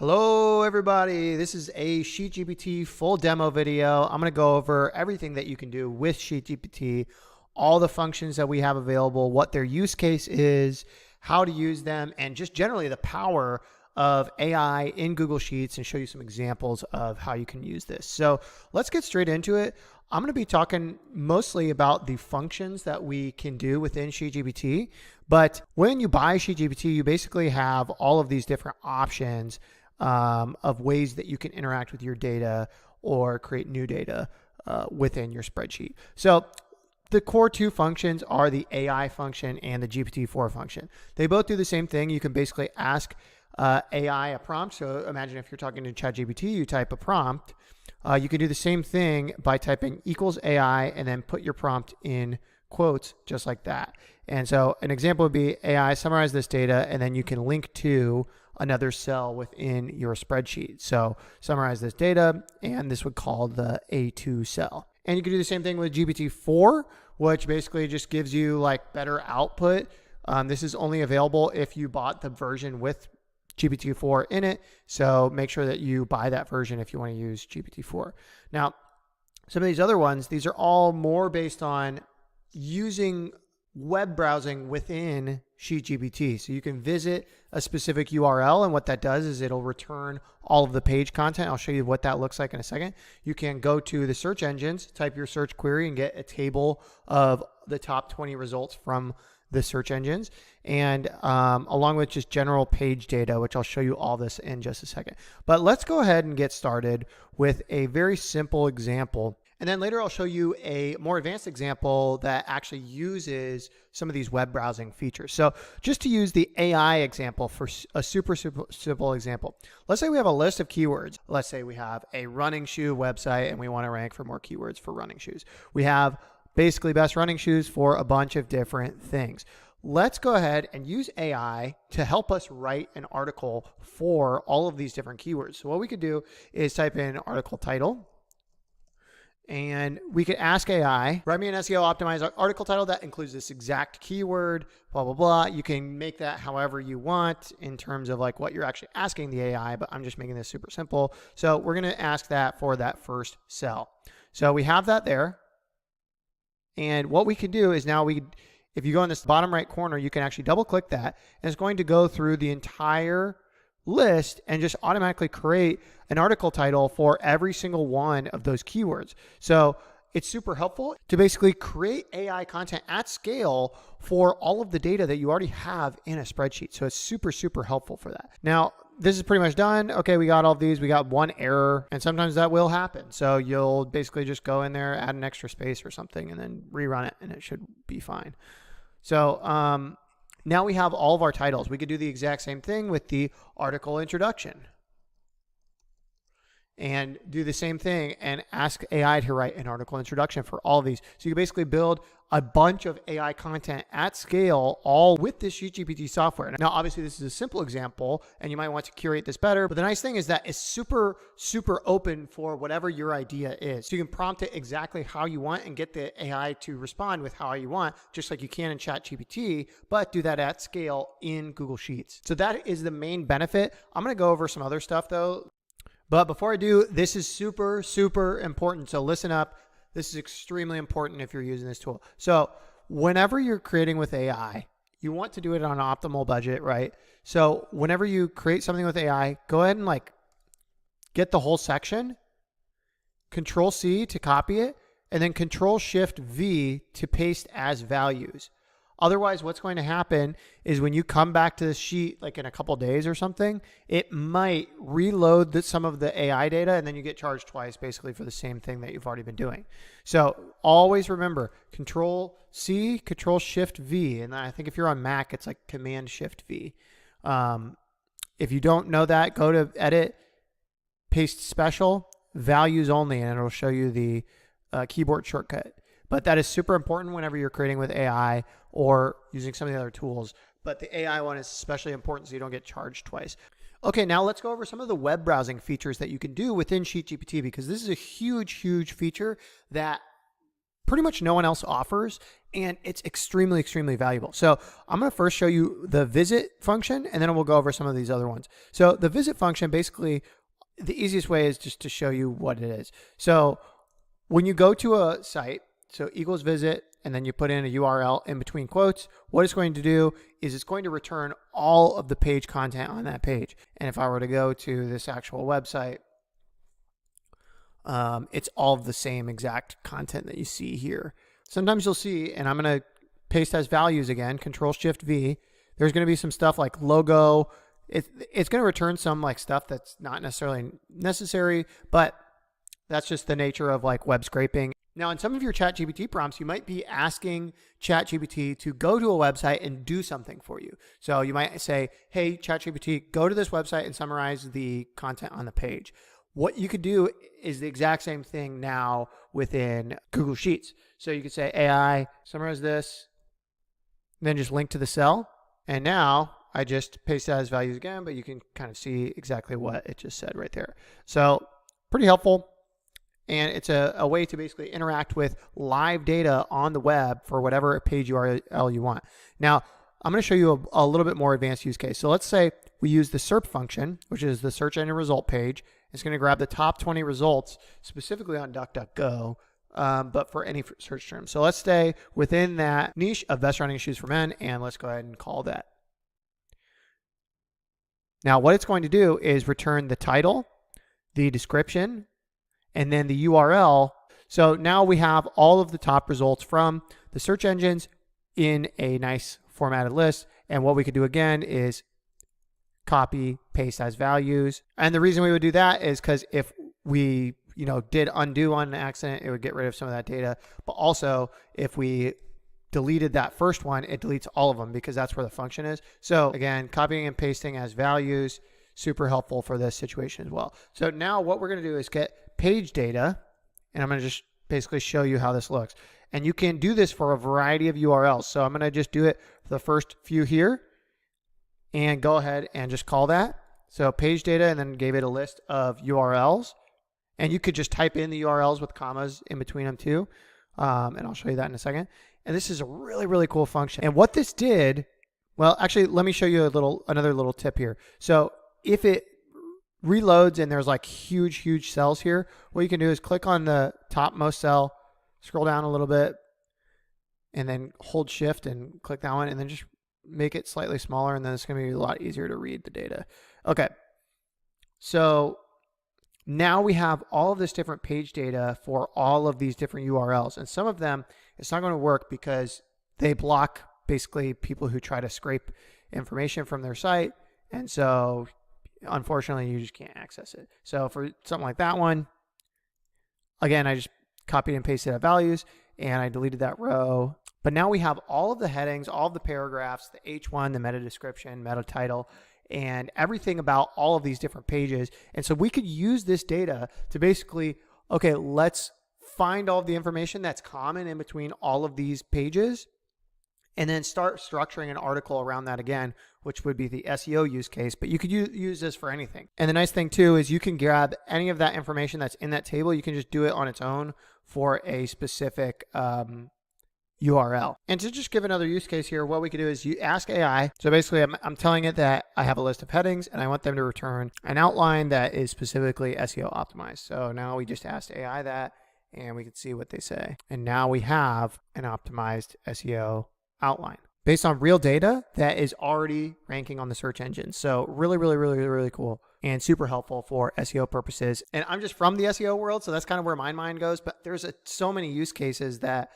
Hello everybody, this is a SheetGPT full demo video. I'm going to go over everything that you can do with SheetGPT, all the functions that we have available, what their use case is, how to use them, and just generally the power of AI in Google Sheets and show you some examples of how you can use this. So let's get straight into it. I'm going to be talking mostly about the functions that we can do within SheetGPT, but when you buy SheetGPT, you basically have all of these different options of ways that you can interact with your data or create new data within your spreadsheet. So the core two functions are the AI function and the GPT-4 function. They both do the same thing. You can basically ask AI a prompt. So imagine if you're talking to ChatGPT, you type a prompt. You can do the same thing by typing equals AI and then put your prompt in quotes just like that. And so an example would be AI summarize this data, and then you can link to another cell within your spreadsheet. So summarize this data, and this would call the A2 cell. And you can do the same thing with GPT-4, which basically just gives you like better output. This is only available if you bought the version with GPT-4 in it. So make sure that you buy that version if you want to use GPT-4. Now, some of these other ones, these are all more based on using web browsing within SheetGPT. So you can visit a specific URL, and what that does is it'll return all of the page content. I'll show you what that looks like in a second. You can go to the search engines, type your search query, and get a table of the top 20 results from the search engines, and along with just general page data, which I'll show you all this in just a second. But let's go ahead and get started with a very simple example. And then later I'll show you a more advanced example that actually uses some of these web browsing features. So just to use the AI example for a super simple example, let's say we have a list of keywords. Let's say we have a running shoe website and we want to rank for more keywords for running shoes. We have basically best running shoes for a bunch of different things. Let's go ahead and use AI to help us write an article for all of these different keywords. So what we could do is type in article title, and we could ask AI, write me an SEO optimized article title that includes this exact keyword, blah, blah, blah. You can make that however you want in terms of like what you're actually asking the AI, but I'm just making this super simple. So we're going to ask that for that first cell. So we have that there. And what we can do is now if you go in this bottom right corner, you can actually double click that, and it's going to go through the entire list and just automatically create an article title for every single one of those keywords. So it's super helpful to basically create AI content at scale for all of the data that you already have in a spreadsheet. So it's super, super helpful for that. Now, this is pretty much done. Okay, we got all of these. We got one error, and sometimes that will happen. So you'll basically just go in there, add an extra space or something, and then rerun it, and it should be fine. So now we have all of our titles. We could do the exact same thing with the article introduction and do the same thing and ask AI to write an article introduction for all of these. So you can basically build a bunch of AI content at scale, all with this SheetGPT software. Now, obviously this is a simple example and you might want to curate this better, but the nice thing is that it's super, super open for whatever your idea is. So you can prompt it exactly how you want and get the AI to respond with how you want, just like you can in ChatGPT, but do that at scale in Google Sheets. So that is the main benefit. I'm going to go over some other stuff though. But before I do, this is super, super important. So listen up. This is extremely important if you're using this tool. So whenever you're creating with AI, you want to do it on an optimal budget, right? So whenever you create something with AI, go ahead and like get the whole section, Control C to copy it, and then Control Shift V to paste as values. Otherwise, what's going to happen is when you come back to the sheet, like in a couple days or something, it might reload some of the AI data, and then you get charged twice basically for the same thing that you've already been doing. So always remember Control C, Control Shift V. And I think if you're on Mac, it's like Command Shift V. If you don't know that, go to Edit, Paste Special, Values Only, and it'll show you the keyboard shortcut. But that is super important whenever you're creating with AI or using some of the other tools. But the AI one is especially important so you don't get charged twice. Okay, now let's go over some of the web browsing features that you can do within SheetGPT, because this is a huge, huge feature that pretty much no one else offers, and it's extremely, extremely valuable. So I'm going to first show you the visit function, and then we'll go over some of these other ones. So the visit function, basically, the easiest way is just to show you what it is. So when you go to a site, so equals visit, and then you put in a URL in between quotes, what it's going to do is it's going to return all of the page content on that page. And if I were to go to this actual website, it's all of the same exact content that you see here. Sometimes you'll see, and I'm going to paste as values again, Control-Shift-V. There's going to be some stuff like logo. It's going to return some like stuff that's not necessarily necessary, but that's just the nature of like web scraping. Now, in some of your ChatGPT prompts, you might be asking ChatGPT to go to a website and do something for you. So you might say, hey, ChatGPT, go to this website and summarize the content on the page. What you could do is the exact same thing now within Google Sheets. So you could say, AI, summarize this, and then just link to the cell. And now I just paste that as values again, but you can kind of see exactly what it just said right there. So pretty helpful. And it's a way to basically interact with live data on the web for whatever page URL you want. Now, I'm going to show you a little bit more advanced use case. So let's say we use the SERP function, which is the search engine result page. It's going to grab the top 20 results specifically on DuckDuckGo, but for any search term. So let's stay within that niche of best running shoes for men, and let's go ahead and call that. Now, what it's going to do is return the title, the description, and then the URL. So now we have all of the top results from the search engines in a nice formatted list. And what we could do again is copy, paste as values. And the reason we would do that is because if we, did undo on an accident, it would get rid of some of that data. But also if we deleted that first one, it deletes all of them because that's where the function is. So again, copying and pasting as values, super helpful for this situation as well. So now what we're going to do is get page data, and I'm going to just basically show you how this looks. And you can do this for a variety of URLs. So I'm going to just do it for the first few here and go ahead and just call that. So page data, and then gave it a list of URLs. And you could just type in the URLs with commas in between them too. And I'll show you that in a second. And this is a really, really cool function. And what this did, well, actually, let me show you another little tip here. So if it reloads and there's like huge cells here, what you can do is click on the topmost cell, scroll down a little bit, and then hold shift and click that one, and then just make it slightly smaller, and then it's going to be a lot easier to read the data. Okay, so now we have all of this different page data for all of these different URLs, and some of them it's not going to work because they block basically people who try to scrape information from their site, and so unfortunately you just can't access it. So for something like that one, again, I just copied and pasted that values, and I deleted that row. But now we have all of the headings, all of the paragraphs, the H1, the meta description, meta title, and everything about all of these different pages. And so we could use this data to basically, okay, let's find all of the information that's common in between all of these pages, and then start structuring an article around that again, which would be the SEO use case. But you could use this for anything. And the nice thing too is you can grab any of that information that's in that table. You can just do it on its own for a specific URL. And to just give another use case here, what we could do is you ask AI. So basically I'm telling it that I have a list of headings and I want them to return an outline that is specifically SEO optimized. So now we just asked AI that, and we can see what they say. And now we have an optimized SEO outline based on real data that is already ranking on the search engine. So really cool and super helpful for SEO purposes. And I'm just from the SEO world, so that's kind of where my mind goes. But there's so many use cases that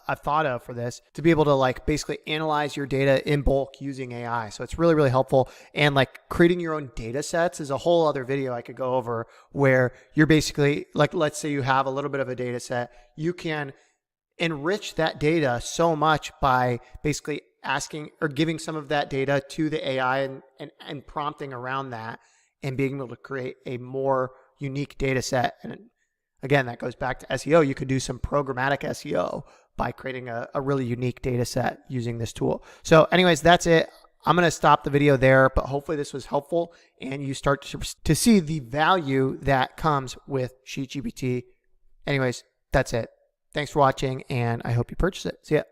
I've thought of for this to be able to like basically analyze your data in bulk using AI. So it's really helpful. And like creating your own data sets is a whole other video I could go over, where you're basically like, let's say you have a little bit of a data set, you can enrich that data so much by basically asking or giving some of that data to the AI and prompting around that and being able to create a more unique data set. And again, that goes back to SEO. You could do some programmatic SEO by creating a really unique data set using this tool. So anyways, that's it. I'm going to stop the video there, but hopefully this was helpful and you start to see the value that comes with SheetGPT. Anyways, that's it. Thanks for watching, and I hope you purchase it. See ya.